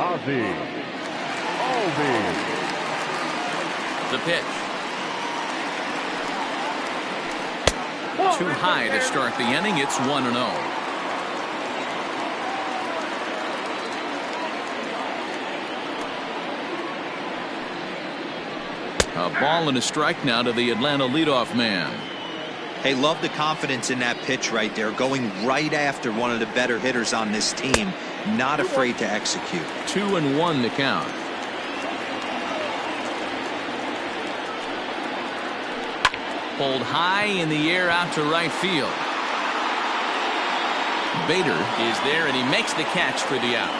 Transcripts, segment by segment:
The pitch. Too high to start the inning. It's 1-0. A ball and a strike now to the Atlanta leadoff man. Hey, love the confidence in that pitch right there, going right after one of the better hitters on this team, not afraid to execute. 2-1 the count. Pulled high in the air out to right field. Bader is there and he makes the catch for the out.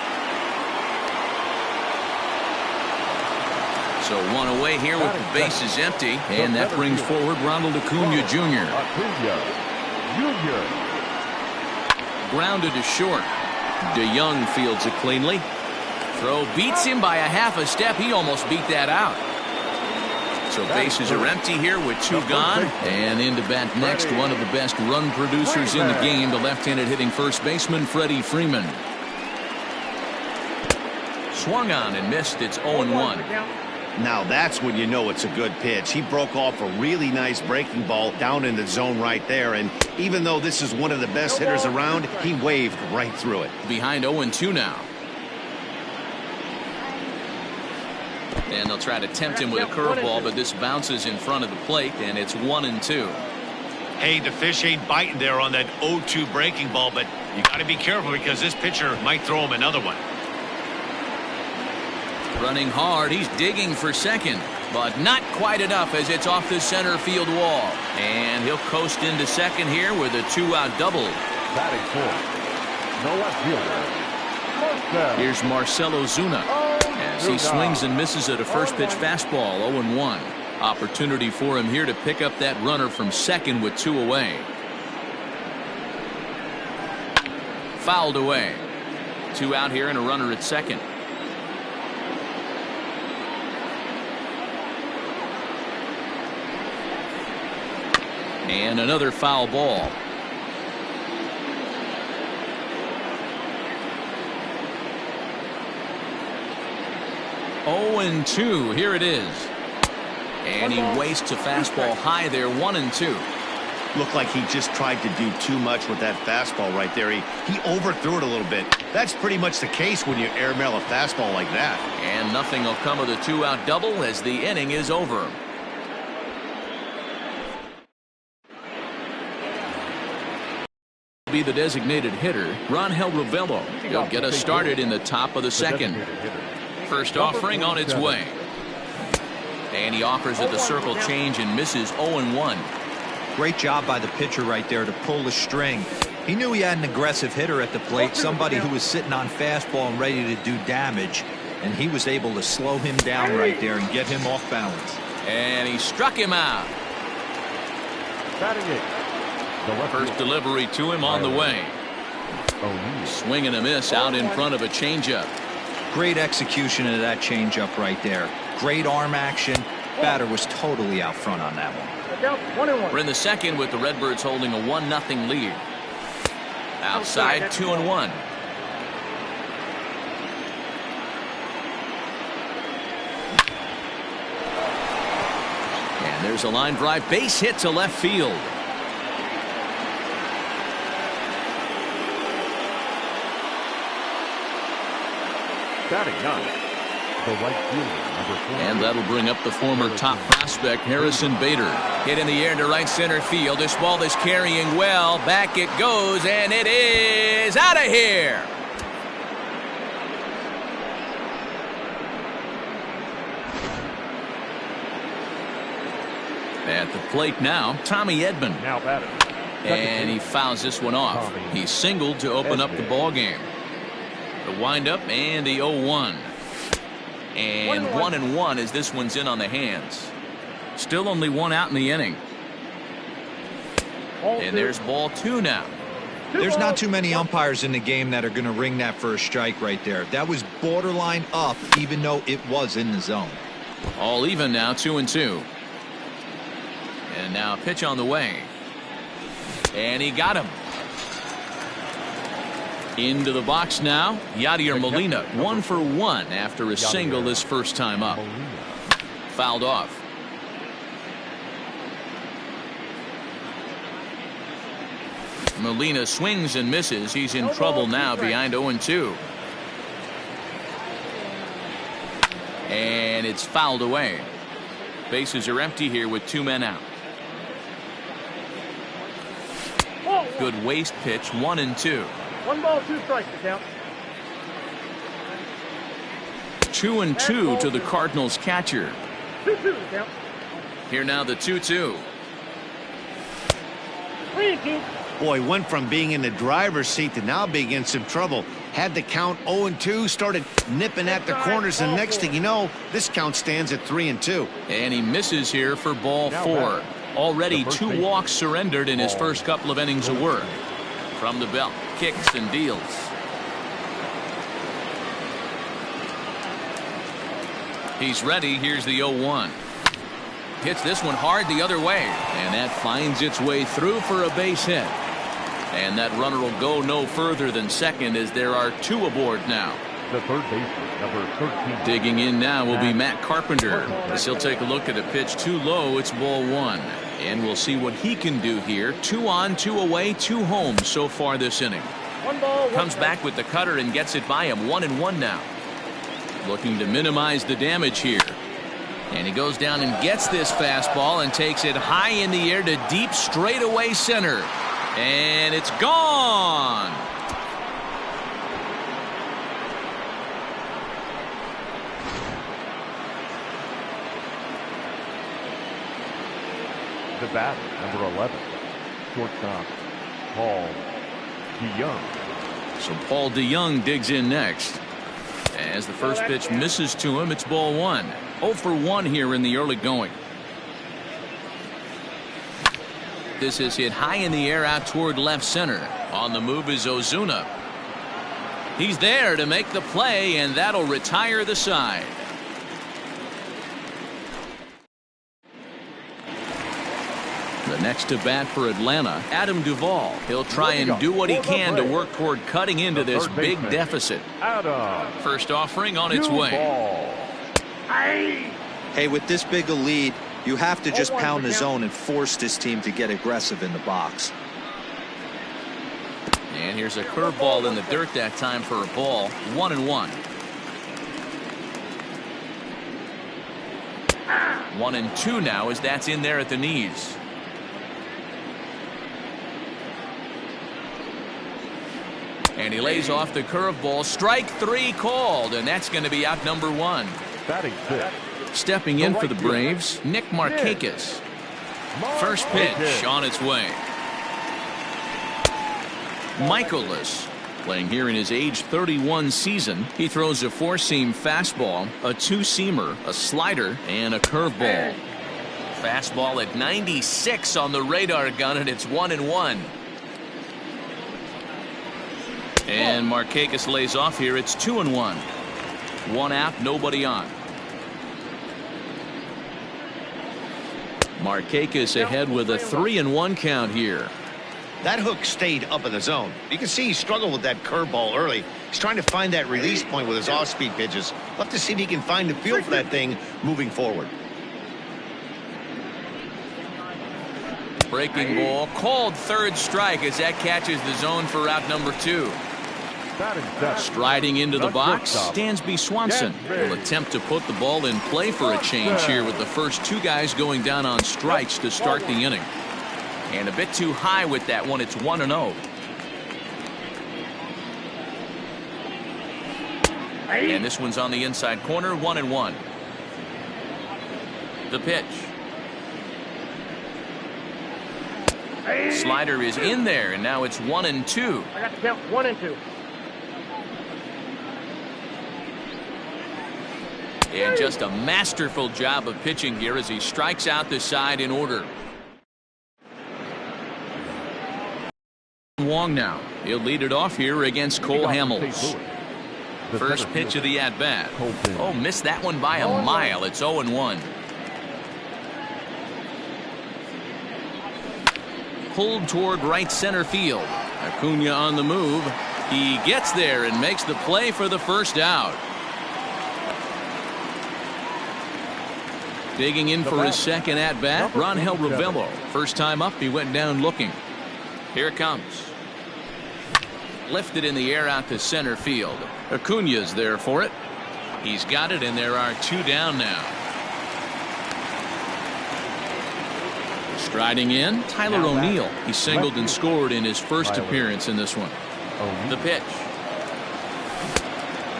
So one away here with the bases empty, and that brings forward Ronald Acuna Jr. Grounded to short. DeYoung fields it cleanly. Throw beats him by a half a step. He almost beat that out. So bases are empty here with 2 gone, and in to bat next, one of the best run producers in the game, the left-handed hitting first baseman Freddie Freeman. Swung on and missed. It's 0-1. Now that's when you know it's a good pitch. He broke off a really nice breaking ball down in the zone right there, and even though this is one of the best hitters around, he waved right through it. Behind 0-2 now. And they'll try to tempt him with a curveball, but this bounces in front of the plate, and it's 1-2. Hey, the fish ain't biting there on that 0-2 breaking ball, but you got to be careful because this pitcher might throw him another one. Running hard, he's digging for second, but not quite enough as it's off the center field wall. And he'll coast into second here with a 2-out double. Batting fourth, no left fielder. Here's Marcelo Zuna as he swings and misses at a first pitch fastball. 0-1. Opportunity for him here to pick up that runner from second with 2 away. Fouled away. 2 out here and a runner at second. And another foul ball. Oh, and 2. Here it is. And he wastes a fastball high there. 1-2. Looked like he just tried to do too much with that fastball right there. He overthrew it a little bit. That's pretty much the case when you airmail a fastball like that. And nothing will come of the 2-out double as the inning is over. Be the designated hitter, Rangel Ravelo. He'll get us started in the top of the second. First offering on its way. And he offers it the circle change and misses. 0-1. Great job by the pitcher right there to pull the string. He knew he had an aggressive hitter at the plate, somebody who was sitting on fastball and ready to do damage, and he was able to slow him down right there and get him off balance. And he struck him out. Batting it. First delivery to him on the way. Swing and a miss out in front of a changeup. Great execution of that changeup right there. Great arm action. Batter was totally out front on that one. We're in the second with the Redbirds holding a 1-0 lead. Outside, 2-1. And there's a line drive base hit to left field. Batting ninth, the right fielder, number 4. And that'll bring up the former top prospect Harrison Bader. Hit in the air to right center field. This ball is carrying well. Back it goes, and it is out of here. At the plate now, Tommy Edman. Now batting. And he fouls this one off. He singled to open up the ball game. The windup and the 0-1. And 1-1 as this one's in on the hands. Still only 1 out in the inning. And there's ball 2 now. There's not too many umpires in the game that are going to ring that for a strike right there. That was borderline up, even though it was in the zone. All even now, 2-2. And now a pitch on the way. And he got him. Into the box now, Yadier Molina, 1 for 1 after a single his first time up. Fouled off. Molina swings and misses. He's in trouble now, behind 0-2. And it's fouled away. Bases are empty here with 2 men out. Good waste pitch, 1-2. 1 ball, 2 strikes to count. 2-2 to the Cardinals catcher. 2-2 to count. Here now the 2-2. 3-2. Boy, went from being in the driver's seat to now being in some trouble. Had the count 0-2, started nipping at the corners, and next thing you know, this count stands at 3-2. And he misses here for ball 4. Already 2 walks surrendered in his first couple of innings of work. From the belt, kicks and deals. He's ready. Here's the 0-1. Hits this one hard the other way, and that finds its way through for a base hit. And that runner will go no further than second, as there are 2 aboard now. The third baseman, number 13. Digging in now will be Matt Carpenter, as he'll take a look at a pitch too low. It's ball 1, and we'll see what he can do here. 2 on, 2 away, 2 home so far this inning. 1 ball, 1 Comes back with the cutter and gets it by him. 1-1 now. Looking to minimize the damage here. And he goes down and gets this fastball and takes it high in the air to deep straightaway center. And it's gone. The batter, number 11. Shortstop, Paul DeYoung. So Paul DeYoung digs in next. As the first pitch misses to him, it's ball 1. 0 for 1 here in the early going. This is hit high in the air out toward left center. On the move is Ozuna. He's there to make the play, and that'll retire the side. The next to bat for Atlanta, Adam Duvall. He'll try and do what he can to work toward cutting into this big deficit. First offering on its way. Hey, with this big a lead, you have to just pound the zone and force this team to get aggressive in the box. And here's a curveball in the dirt that time for a ball. 1-1. 1-2 now, as that's in there at the knees. And he lays off the curveball. Strike 3 called, and that's going to be out number 1. Batting 5th. Stepping in for the Braves, Nick Markakis. First pitch on its way. Michaelis, playing here in his age 31 season. He throws a 4-seam fastball, a 2-seamer, a slider, and a curveball. Fastball at 96 on the radar gun, and it's 1-1. And Markakis lays off here. It's 2-1. 1 out, nobody on. Markakis ahead with a 3-1 count here. That hook stayed up in the zone. You can see he struggled with that curveball early. He's trying to find that release point with his off-speed pitches. Love to see if he can find the feel for that thing moving forward. Breaking ball called, third strike, as that catches the zone for out number 2. Striding into the box, Dansby Swanson will attempt to put the ball in play for a change here, with the first 2 guys going down on strikes to start the inning. And a bit too high with that one. It's 1-0. And this one's on the inside corner. 1-1. The pitch. Slider is in there, and now it's 1-2. I got the count 1-2. And just a masterful job of pitching here as he strikes out the side in order. Wong now. He'll lead it off here against Cole Hamels. First pitch of the at-bat. Oh, missed that one by a mile. It's 0-1. Pulled toward right center field. Acuna on the move. He gets there and makes the play for the first out. Digging in for his second at-bat, Ronhel Ravello. First time up, he went down looking. Here it comes. Lifted in the air out to center field. Acuna's there for it. He's got it, and there are two down now. Striding in, Tyler O'Neill. He singled and scored in his first appearance in this one. The pitch.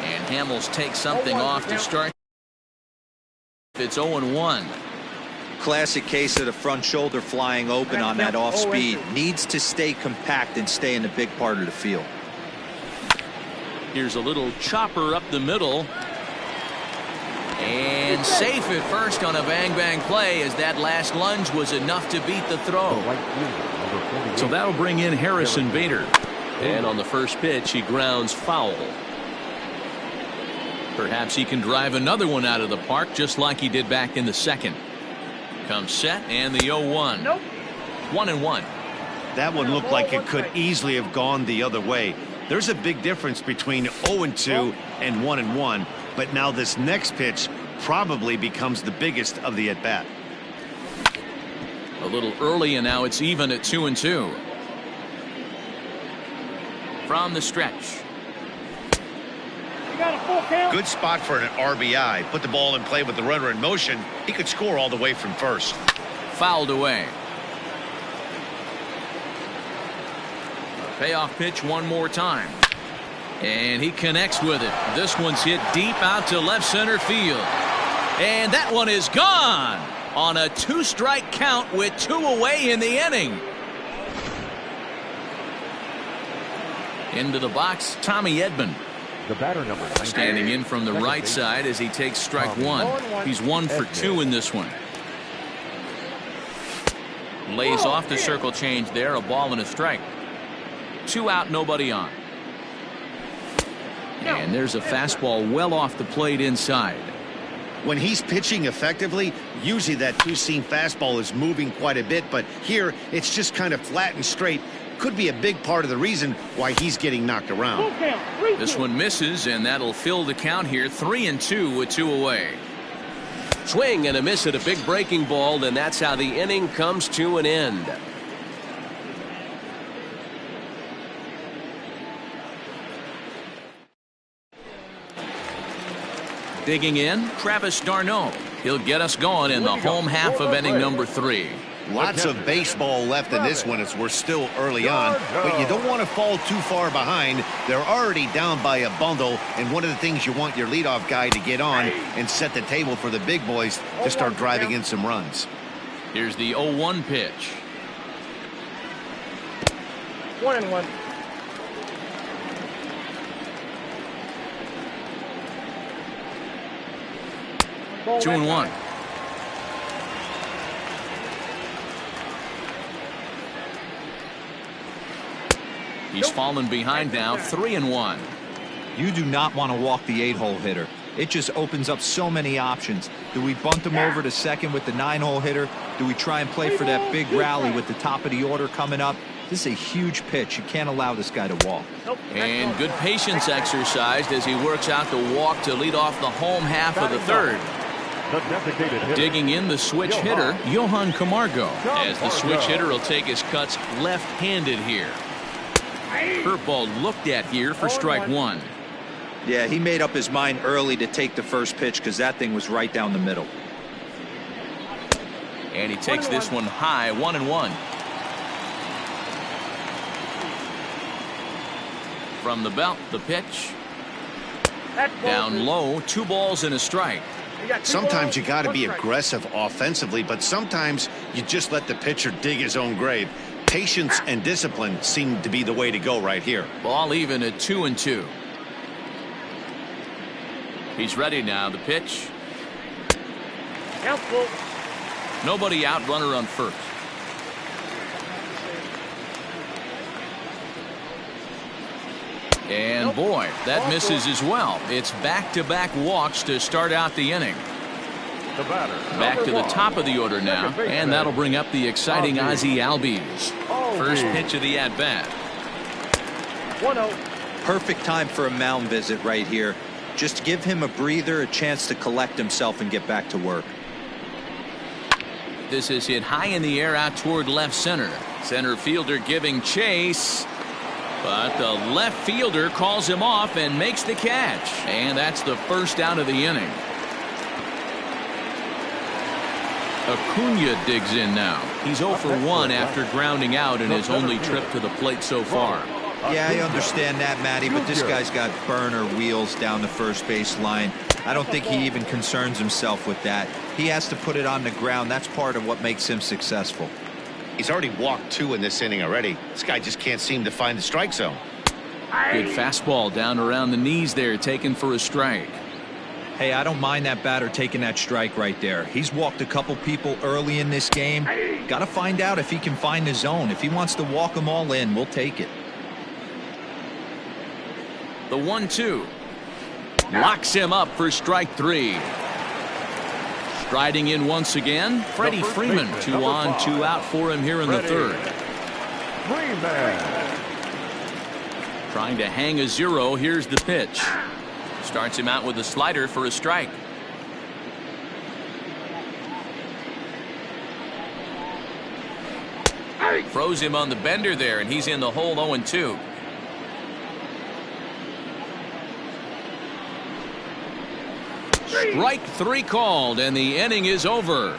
And Hamels takes something off to start. It's 0-1. Classic case of the front shoulder flying open on that off speed. Needs to stay compact and stay in the big part of the field. Here's a little chopper up the middle. And safe at first on a bang-bang play, as that last lunge was enough to beat the throw. So that'll bring in Harrison Bader. And on the first pitch, he grounds foul. Perhaps he can drive another one out of the park just like he did back in the second. Comes set, and the 0-1. Nope. 1-1. That one looked like it could easily have gone the other way. There's a big difference between 0-2 and 1-1, but now this next pitch probably becomes the biggest of the at-bat. A little early, and now it's even at 2-2. From the stretch. You got a full count. Good spot for an RBI. Put the ball in play with the runner in motion. He could score all the way from first. Fouled away. Payoff pitch one more time. And he connects with it. This one's hit deep out to left center field. And that one is gone on a two-strike count with two away in the inning. Into the box, Tommy Edman. The batter number 9. Standing in from the right side as he takes strike one. He's 1 for 2 in this one. Lays off the circle change there. A ball and a strike. 2 out, nobody on. And there's a fastball well off the plate inside. When he's pitching effectively, usually that two-seam fastball is moving quite a bit, but here it's just kind of flat and straight. Could be a big part of the reason why he's getting knocked around. Full count. 3-2. This one misses, and that'll fill the count here. 3-2 with 2 away. Swing and a miss at a big breaking ball, and that's how the inning comes to an end. Digging in, Travis d'Arnaud. He'll get us going in the home half of inning number 3. Lots of baseball left in this one as we're still early on, but you don't want to fall too far behind. They're already down by a bundle, and one of the things you want your leadoff guy to get on and set the table for the big boys to start driving in some runs. Here's the 0-1 pitch. 1-1. 2-1. He's fallen behind now. 3-1. You do not want to walk the 8-hole hitter. It just opens up so many options. Do we bunt him over to second with the 9-hole hitter? Do we try and play for that big rally with the top of the order coming up? This is a huge pitch. You can't allow this guy to walk. And good patience exercised as he works out the walk to lead off the home half of the third. The designated hitter. Digging in, the switch hitter, Johan Camargo. As the switch hitter will take his cuts left-handed here. Curveball looked at here for strike 1. Yeah, he made up his mind early to take the first pitch because that thing was right down the middle. And he takes this one high. 1-1. From the belt, the pitch. Down low, 2 balls and a strike. Sometimes you got to be aggressive offensively, but sometimes you just let the pitcher dig his own grave. Patience and discipline seem to be the way to go right here. Ball even at 2-2. He's ready now. The pitch. Count full. Nobody out, runner on first. And boy, that misses as well. It's back-to-back walks to start out the inning. The batter. Back to the top of the order now, and that'll bring up the exciting Ozzie Albies. First pitch of the at-bat. 1-0. Perfect time for a mound visit right here. Just give him a breather, a chance to collect himself and get back to work. This is hit high in the air out toward left center. Center fielder giving chase. But the left fielder calls him off and makes the catch. And that's the first out of the inning. Acuna digs in now. He's 0 for 1 after grounding out in his only trip to the plate so far. Yeah, I understand that, Matty, but this guy's got burner wheels down the first base line. I don't think he even concerns himself with that. He has to put it on the ground. That's part of what makes him successful. He's already walked 2 in this inning already. This guy just can't seem to find the strike zone. Good fastball down around the knees there, taken for a strike. Hey, I don't mind that batter taking that strike right there. He's walked a couple people early in this game. Got to find out if he can find the zone. If he wants to walk them all in, we'll take it. The 1-2 locks him up for strike 3. Striding in once again, Freddie Freeman. 2 on, 2 out for him here in the third. Freeman. Trying to hang a 0. Here's the pitch. Starts him out with a slider for a strike. Froze him on the bender there, and he's in the hole 0-2. Strike 3 called, and the inning is over.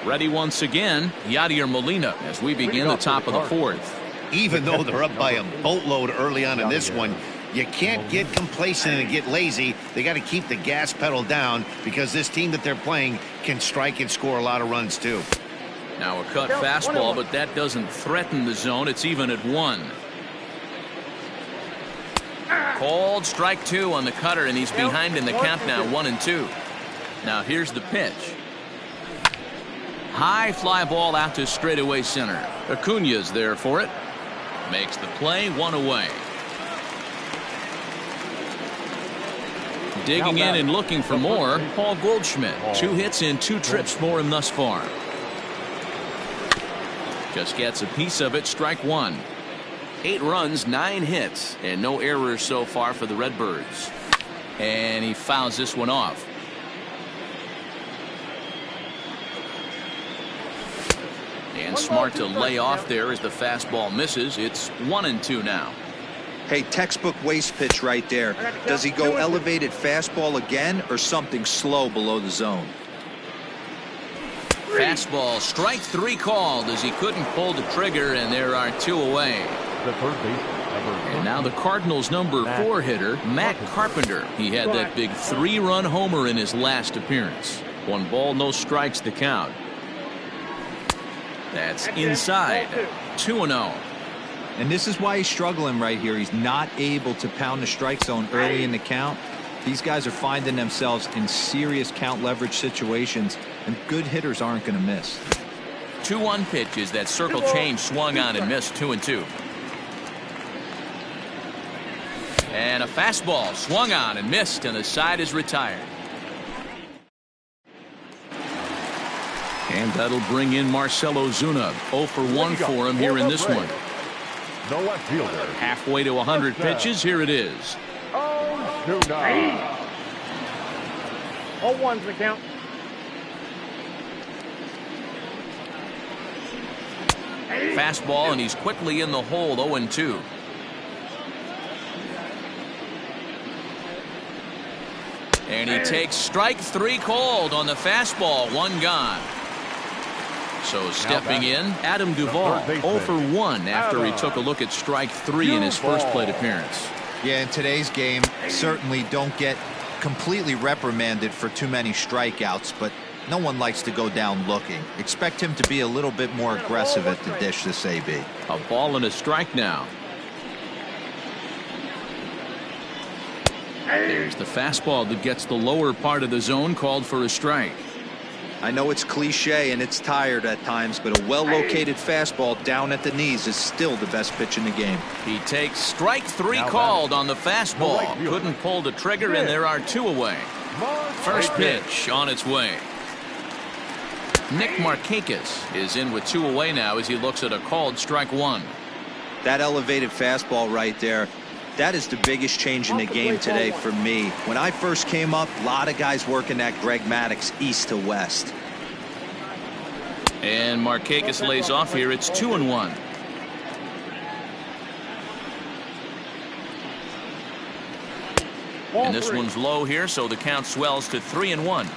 Ready once again, Yadier Molina as we begin the top of the 4th. Even though they're up by a boatload early on in this one, you can't get complacent and get lazy. They got to keep the gas pedal down because this team that they're playing can strike and score a lot of runs too. Now a cut fastball, but that doesn't threaten the zone. It's even at 1. Called strike 2 on the cutter, and he's behind in the count now, 1-2. Now here's the pitch. High fly ball out to straightaway center. Acuna's there for it. Makes the play, 1 away. Digging in and looking for more, Paul Goldschmidt. 2 hits in 2 trips for him thus far. Just gets a piece of it, strike 1. 8 runs, 9 hits, and no errors so far for the Redbirds. And he fouls this one off. And smart to lay off there as the fastball misses. It's 1-2 now. Hey, textbook waste pitch right there. Does he go elevated fastball again or something slow below the zone? Fastball, strike 3 called as he couldn't pull the trigger, and there are 2 away. The third baseman. And now the Cardinals' number 4 hitter, Matt Carpenter. He had that big 3-run homer in his last appearance. 1 ball, no strikes to count. That's inside. 2-0. And this is why he's struggling right here. He's not able to pound the strike zone early in the count. These guys are finding themselves in serious count leverage situations, and good hitters aren't going to miss. 2-1 pitches. That circle change swung on and missed. 2-2. And a fastball swung on and missed, and the side is retired. And that'll bring in Marcell Ozuna. 0 for 1 for him here in this one. The left fielder. Halfway to 100 pitches. Here it is. Ozuna. 0-1's the count. Fastball, and he's quickly in the hole. 0-2. And he takes strike 3 called on the fastball. 1 gone. So stepping in, Adam Duvall, 0 for 1 after he took a look at strike 3 in his first plate appearance. Yeah, in today's game, certainly don't get completely reprimanded for too many strikeouts, but no one likes to go down looking. Expect him to be a little bit more aggressive at the dish this AB. A ball and a strike now. There's the fastball that gets the lower part of the zone, called for a strike. I know it's cliche and it's tired at times, but a well-located fastball down at the knees is still the best pitch in the game. He takes strike 3 called on the fastball. Couldn't pull the trigger, and there are 2 away. First pitch on its way. Nick Markakis is in with 2 away now as he looks at a called strike 1. That elevated fastball right there, that is the biggest change in the game today for me. When I first came up, a lot of guys working that Greg Maddux east to west. And Markakis lays off here. It's 2-1. And this one's low here, so the count swells to 3-1.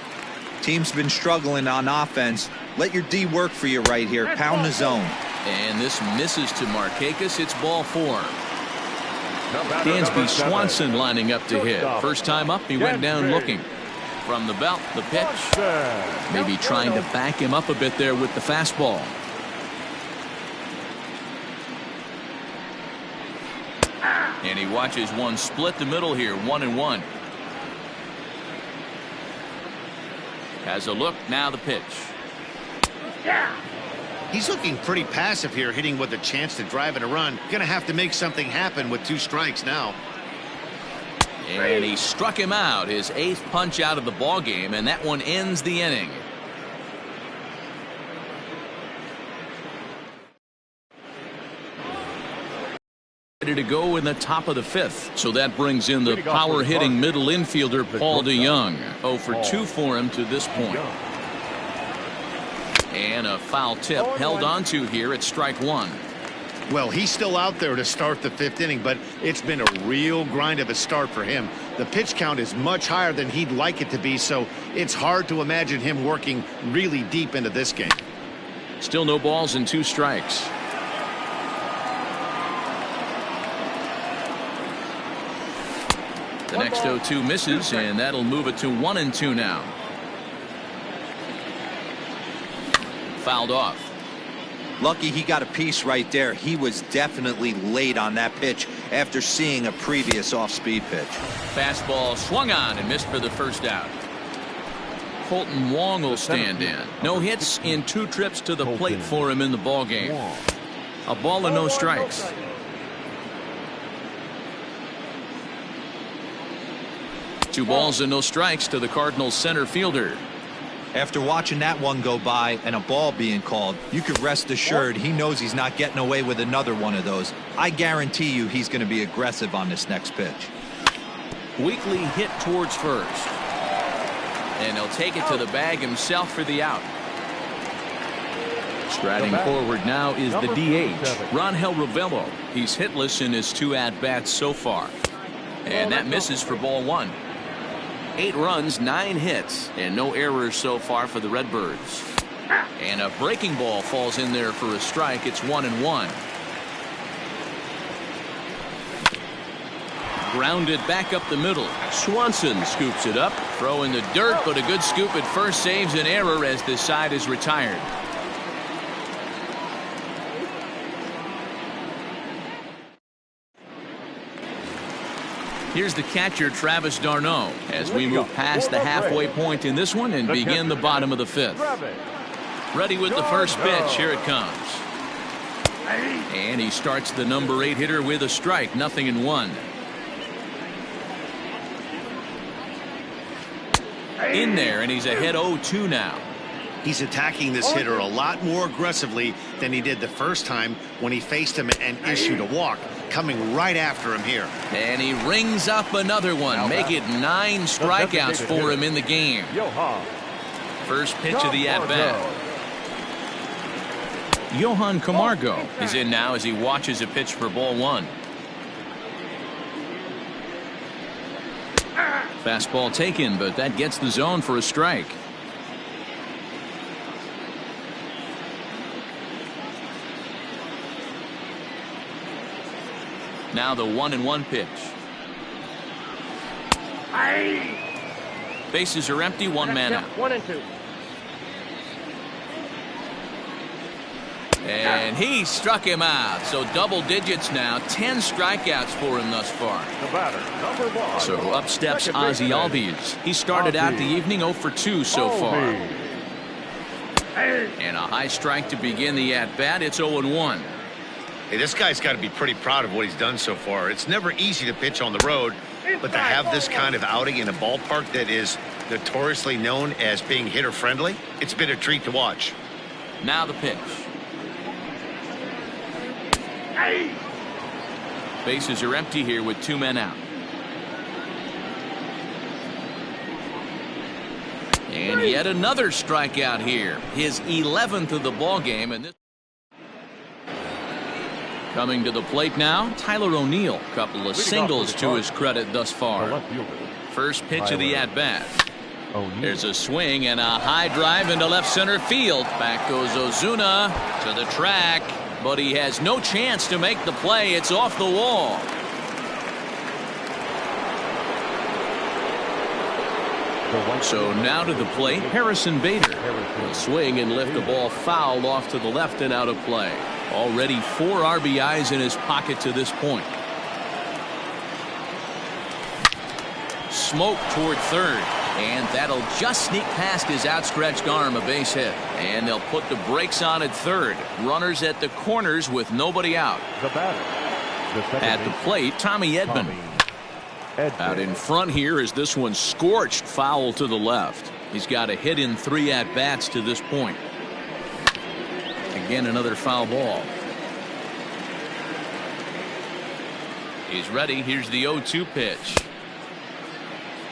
Team's been struggling on offense. Let your D work for you right here. Pound the zone. And this misses to Markakis. It's ball 4. Dansby Swanson lining up to hit. First time up, he went down looking. From the belt, the pitch. Maybe trying to back him up a bit there with the fastball. And he watches one split the middle here, 1-1. Has a look, now the pitch. He's looking pretty passive here, hitting with a chance to drive in a run. Gonna have to make something happen with 2 strikes now. And he struck him out, his 8th punch out of the ball game, and that one ends the inning. Ready to go in the top of the 5th, so that brings in the power hitting middle infielder Paul DeYoung. 0 for 2 for him to this point. And a foul tip held onto here at strike 1. Well, he's still out there to start the 5th inning, but it's been a real grind of a start for him. The pitch count is much higher than he'd like it to be, so it's hard to imagine him working really deep into this game. Still no balls and 2 strikes. The next 0-2 misses, and that'll move it to 1-2 now. Fouled off. Lucky he got a piece right there. He was definitely late on that pitch after seeing a previous off-speed pitch. Fastball swung on and missed for the first out. Colton Wong will stand in. No hits in 2 trips to the plate for him in the ball game. A ball and no strikes. Two balls and no strikes to the Cardinals center fielder. After watching that one go by and a ball being called, you could rest assured he knows he's not getting away with another one of those. I guarantee you he's going to be aggressive on this next pitch. Weekly hit towards first. And he'll take it to the bag himself for the out. Striding forward now is the DH, Rangel Ravelo. He's hitless in his 2 at-bats so far. And that misses for ball 1. 8 runs, 9 hits, and no errors so far for the Redbirds. And a breaking ball falls in there for a strike. It's 1-1. Grounded back up the middle. Swanson scoops it up. Throw in the dirt, but a good scoop at first saves an error as this side is retired. Here's the catcher, Travis d'Arnaud, as we move past the halfway point in this one and begin the bottom of the 5th. Ready with the first pitch. Here it comes. And he starts the number 8 hitter with a strike. 0-1. In there, and he's ahead 0-2 now. He's attacking this hitter a lot more aggressively than he did the first time when he faced him and issued a walk. Coming right after him here. And he rings up another one. Make it 9 strikeouts for him in the game. First pitch of the at-bat. Johan Camargo is in now as he watches a pitch for ball 1. Fastball taken, but that gets the zone for a strike. Now the 1-1 pitch. Bases are empty, 1 man out. 1-2. And he struck him out. So double digits now. 10 strikeouts for him thus far. The batter, number 1. So up steps Ozzie Albies. He started out the evening 0 for 2 so far. And a high strike to begin the at-bat. It's 0-1. Hey, this guy's got to be pretty proud of what he's done so far. It's never easy to pitch on the road, but to have this kind of outing in a ballpark that is notoriously known as being hitter-friendly. It's been a treat to watch. Now the pitch. Bases are empty here with 2 men out. And yet another strikeout here. His 11th of the ball game. And this coming to the plate now, Tyler O'Neill. Couple of singles to his credit thus far. First pitch of the at-bat. There's a swing and a high drive into left center field. Back goes Ozuna to the track, but he has no chance to make the play. It's off the wall. So now to the plate, Harrison Bader. He'll swing and lift the ball foul off to the left and out of play. Already 4 RBIs in his pocket to this point. Smoke toward third, and that'll just sneak past his outstretched arm, a base hit. And they'll put the brakes on at third. Runners at the corners with nobody out. The batter. At the plate, Tommy Edman. Out in front here is this one scorched foul to the left. He's got a hit in 3 at-bats to this point. Again, another foul ball. He's ready. Here's the 0-2 pitch.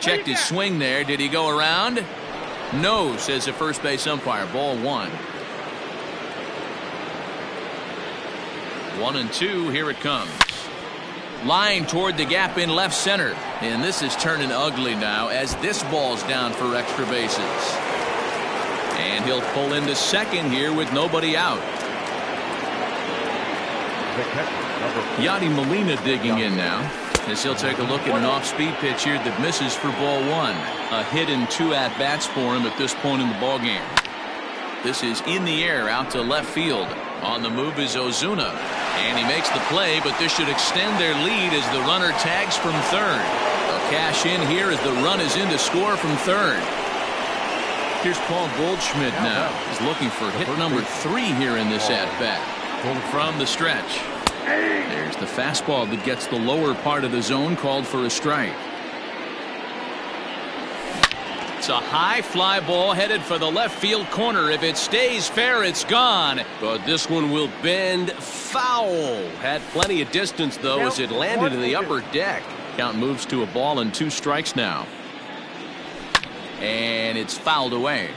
Checked his swing there. Did he go around? No, says the first base umpire. Ball 1. 1-2. Here it comes. Line toward the gap in left center. And this is turning ugly now as this ball's down for extra bases. And he'll pull into second here with nobody out. Yadi Molina digging in now as he'll take a look at an off-speed pitch here that misses for ball 1. A hit in 2 at-bats for him at this point in the ballgame. This is in the air out to left field. On the move is Ozuna. And he makes the play, but this should extend their lead as the runner tags from third. They'll cash in here as the run is in to score from third. Here's Paul Goldschmidt now. He's looking for hit number 3 here in this at-bat. From the stretch. There's the fastball that gets the lower part of the zone, called for a strike. It's a high fly ball headed for the left field corner. If it stays fair, it's gone. But this one will bend foul. Had plenty of distance, though, as it landed in the upper deck. Count moves to a ball and 2 strikes now. And it's fouled away.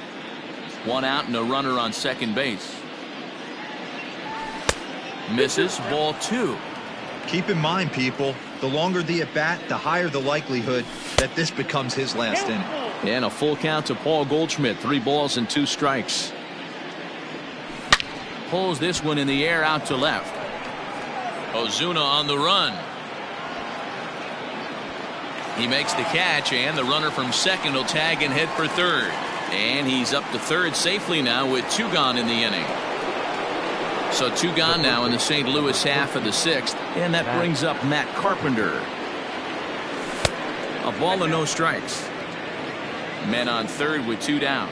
1 out and a runner on second base. Misses. Ball 2. Keep in mind, people, the longer the at-bat, the higher the likelihood that this becomes his last inning. And a full count to Paul Goldschmidt. 3 balls and 2 strikes. Pulls this one in the air out to left. Ozuna on the run. He makes the catch, and the runner from second will tag and head for third. And he's up to third safely now with 2 gone in the inning. So 2 gone now in the St. Louis half of the 6th. And that brings up Matt Carpenter. A ball and no strikes. Men on third with 2 down.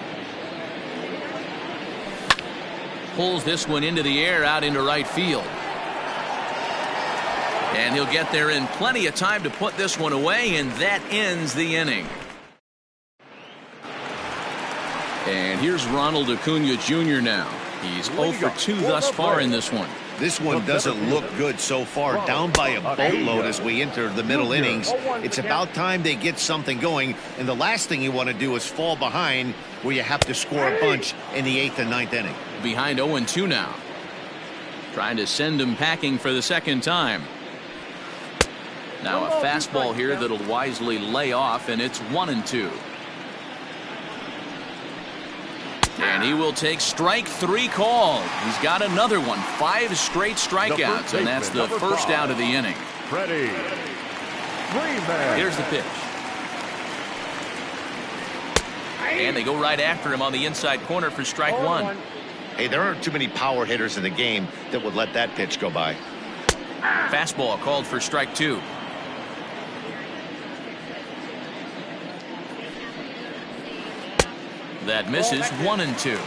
Pulls this one into the air out into right field. And he'll get there in plenty of time to put this one away, and that ends the inning. And here's Ronald Acuna Jr. now. He's 0 for 2 thus far in this one. This one doesn't look good so far. Down by a boatload as we enter the middle innings. It's about time they get something going. And the last thing you want to do is fall behind where you have to score a bunch in the 8th and 9th inning. Behind 0-2 now. Trying to send him packing for the second time. Now a fastball here that'll wisely lay off, and it's 1-2. And he will take strike 3 call. He's got another one. 5 straight strikeouts, and that's the first out of the inning. Here's the pitch. And they go right after him on the inside corner for strike 1. Hey, there aren't too many power hitters in the game that would let that pitch go by. Fastball called for strike 2. That misses. 1-2.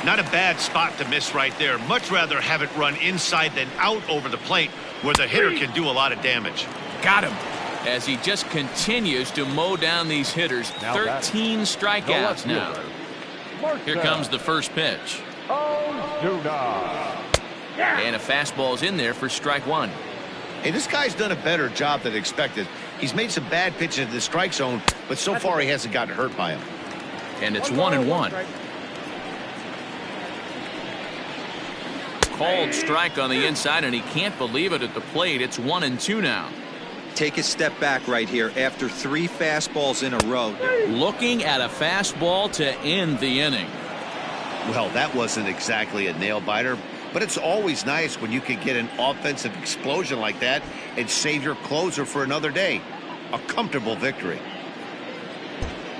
Not a bad spot to miss right there. Much rather have it run inside than out over the plate where the hitter can do a lot of damage. Got him. as he just continues to mow down these hitters. Now 13 strikeouts now. Here comes the first pitch. And a fastball's in there for strike one. Hey, this guy's done a better job than expected. He's made some bad pitches in the strike zone, but so far he hasn't gotten hurt by him. And it's 1-1. Called strike on the inside, and he can't believe it at the plate. It's 1-2 now. Take a step back right here after 3 fastballs in a row. Looking at a fastball to end the inning. Well, that wasn't exactly a nail-biter, but it's always nice when you can get an offensive explosion like that and save your closer for another day. A comfortable victory.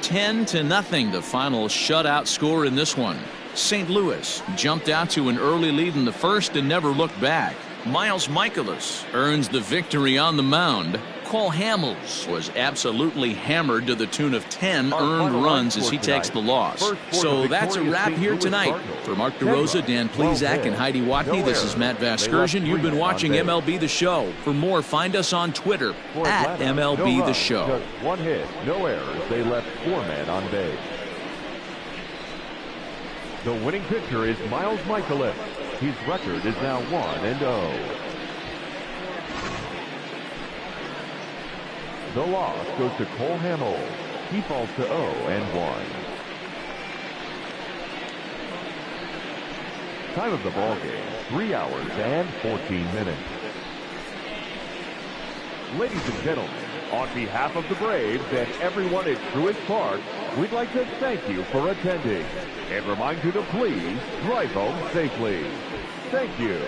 10-0, the final shutout score in this one. St. Louis jumped out to an early lead in the first and never looked back. Miles Michaelis earns the victory on the mound. Cole Hamels was absolutely hammered to the tune of 10 earned runs as he takes the loss. So that's a wrap here tonight. For Mark DeRosa, Dan Plezak, and Heidi Watney, this is Matt Vasgersian. You've been watching MLB The Show. For more, find us on Twitter at MLB The Show. Just 1 hit, no errors. They left 4 men on base. The winning pitcher is Miles Michaelis. His record is now 1-0. The loss goes to Cole Hamels. He falls to 0-1. Time of the ball game, 3 hours and 14 minutes. Ladies and gentlemen, on behalf of the Braves and everyone at Truist Park, we'd like to thank you for attending and remind you to please drive home safely. Thank you.